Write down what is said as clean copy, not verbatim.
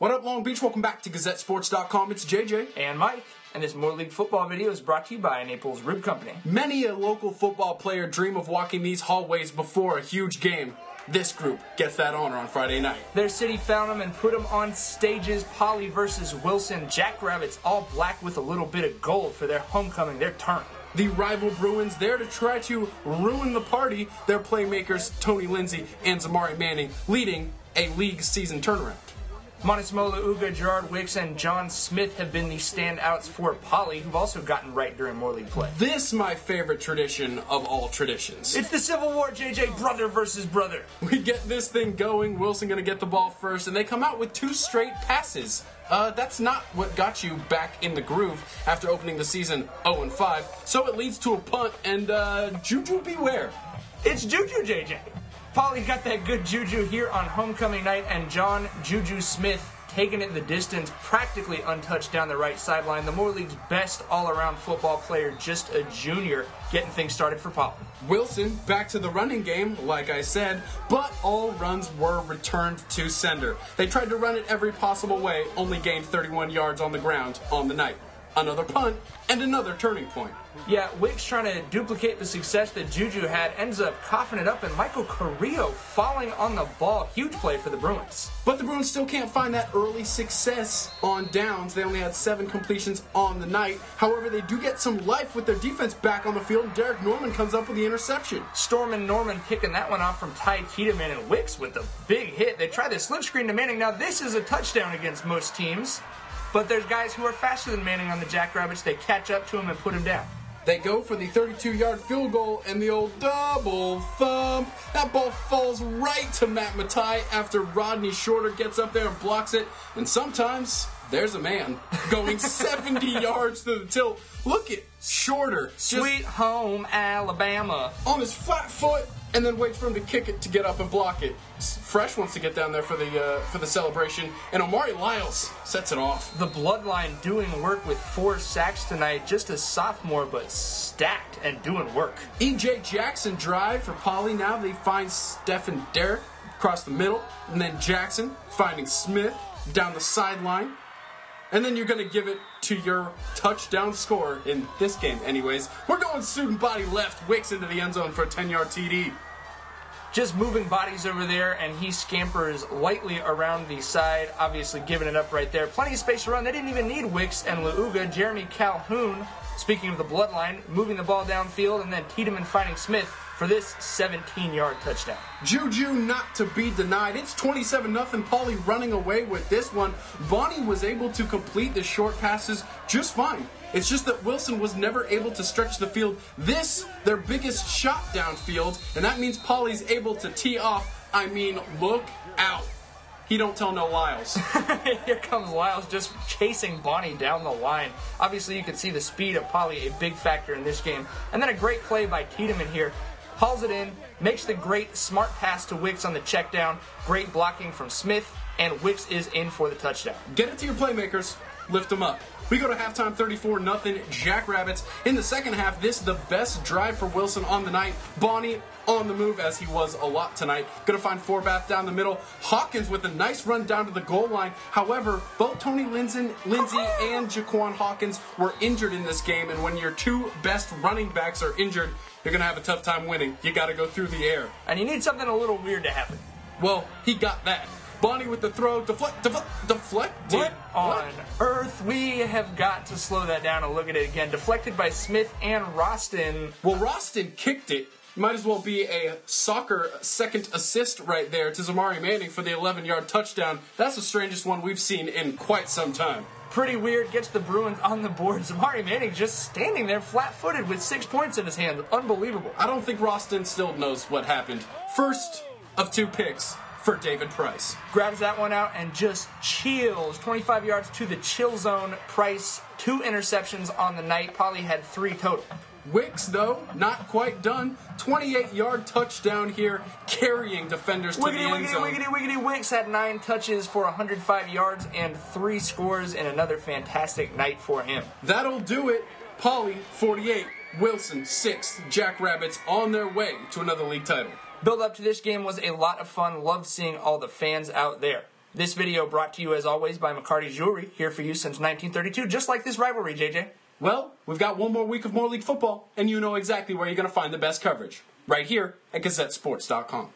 What up, Long Beach? Welcome back to GazetteSports.com. It's JJ. And Mike. And this Moore League football video is brought to you by Naples Rib Company. Many a local football player dream of walking these hallways before a huge game. This group gets that honor on Friday night. Their city found them and put them on stages. Poly versus Wilson. Jackrabbits all black with a little bit of gold for their homecoming, their turn. The rival Bruins there to try to ruin the party. Their playmakers, Tony Lindsay and Zamari Manning, leading a league season turnaround. Montesmola, Uga, Gerard Wicks, and John Smith have been the standouts for Poly, who've also gotten right during Moore League play. This my favorite tradition of all traditions. It's the Civil War, JJ, brother versus brother. We get this thing going, Wilson gonna get the ball first, and they come out with 2 straight passes. That's not what got you back in the groove after opening the season 0-5, so it leads to a punt, and Juju beware. It's Juju, JJ. Poly got that good juju here on homecoming night, and John Juju Smith taking it the distance, practically untouched down the right sideline. The Moore League's best all-around football player, just a junior, getting things started for Poly. Wilson back to the running game, like I said, but all runs were returned to sender. They tried to run it every possible way, only gained 31 yards on the ground on the night. Another punt, and another turning point. Yeah, Wicks trying to duplicate the success that Juju had, ends up coughing it up, and Michael Carrillo falling on the ball. Huge play for the Bruins. But the Bruins still can't find that early success on downs. They only had 7 completions on the night. However, they do get some life with their defense back on the field, and Derek Norman comes up with the interception. Storm and Norman picking that one off from Ty Tiedemann, and Wicks with the big hit. They try the slip screen to Manning. Now, this is a touchdown against most teams. But there's guys who are faster than Manning on the Jackrabbits. They catch up to him and put him down. They go for the 32-yard field goal and the old double thump. That ball falls right to Matt Matai after Rodney Shorter gets up there and blocks it. And sometimes there's a man going 70 yards to the tilt. Look at Shorter. Sweet home Alabama. On his flat foot, and then waits for him to kick it to get up and block it. Fresh wants to get down there for the celebration, and Omari Lyles sets it off. The Bloodline doing work with 4 sacks tonight. Just a sophomore, but stacked and doing work. E.J. Jackson drive for Poly. Now they find Stephen Derrick across the middle, and then Jackson finding Smith down the sideline. And then you're going to give it to your touchdown scorer in this game anyways. We're going student body left, Wicks into the end zone for a 10-yard TD. Just moving bodies over there, and he scampers lightly around the side, obviously giving it up right there. Plenty of space to run. They didn't even need Wicks and Lauga. Jeremy Calhoun, speaking of the Bloodline, moving the ball downfield, and then Tiedemann finding Smith for this 17-yard touchdown. Juju not to be denied. It's 27-0. Poly running away with this one. Bonnie was able to complete the short passes just fine. It's just that Wilson was never able to stretch the field. This, their biggest shot downfield, and that means Poly's able to tee off. I mean, look out. He don't tell no Lyles. Here comes Lyles just chasing Bonnie down the line. Obviously, you can see the speed of Poly, a big factor in this game. And then a great play by Tiedemann here. Hauls it in, makes the great smart pass to Wicks on the check down. Great blocking from Smith, and Wicks is in for the touchdown. Get it to your playmakers. Lift them up. We go to halftime 34-0 Jackrabbits. In the second half, this is the best drive for Wilson on the night. Bonnie on the move, as he was a lot tonight. Going to find Forbath down the middle. Hawkins with a nice run down to the goal line. However, both Tony Lindsay and Jaquan Hawkins were injured in this game, and when your 2 best running backs are injured, you're going to have a tough time winning. You got to go through the air. And you need something a little weird to happen. Well, he got that. Bonnie with the throw, deflect. What on earth? We have got to slow that down and look at it again. Deflected by Smith and Roston. Well, Roston kicked it. Might as well be a soccer second assist right there to Zamari Manning for the 11-yard touchdown. That's the strangest one we've seen in quite some time. Pretty weird, gets the Bruins on the board. Zamari Manning just standing there flat-footed with 6 points in his hand. Unbelievable. I don't think Roston still knows what happened. First of 2 picks for David Price. Grabs that one out and just chills. 25 yards to the chill zone. Price, 2 interceptions on the night. Poly had 3 total. Wicks, though, not quite done. 28-yard touchdown here, carrying defenders to the end zone. Wiggity. Wicks had 9 touches for 105 yards and 3 scores in another fantastic night for him. That'll do it. Poly, 48. Wilson, 6. Jackrabbits on their way to another league title. Build up to this game was a lot of fun. Loved seeing all the fans out there. This video brought to you, as always, by McCarty Jewelry, here for you since 1932, just like this rivalry, JJ. Well, we've got one more week of More League football, and you know exactly where you're going to find the best coverage. Right here at GazetteSports.com.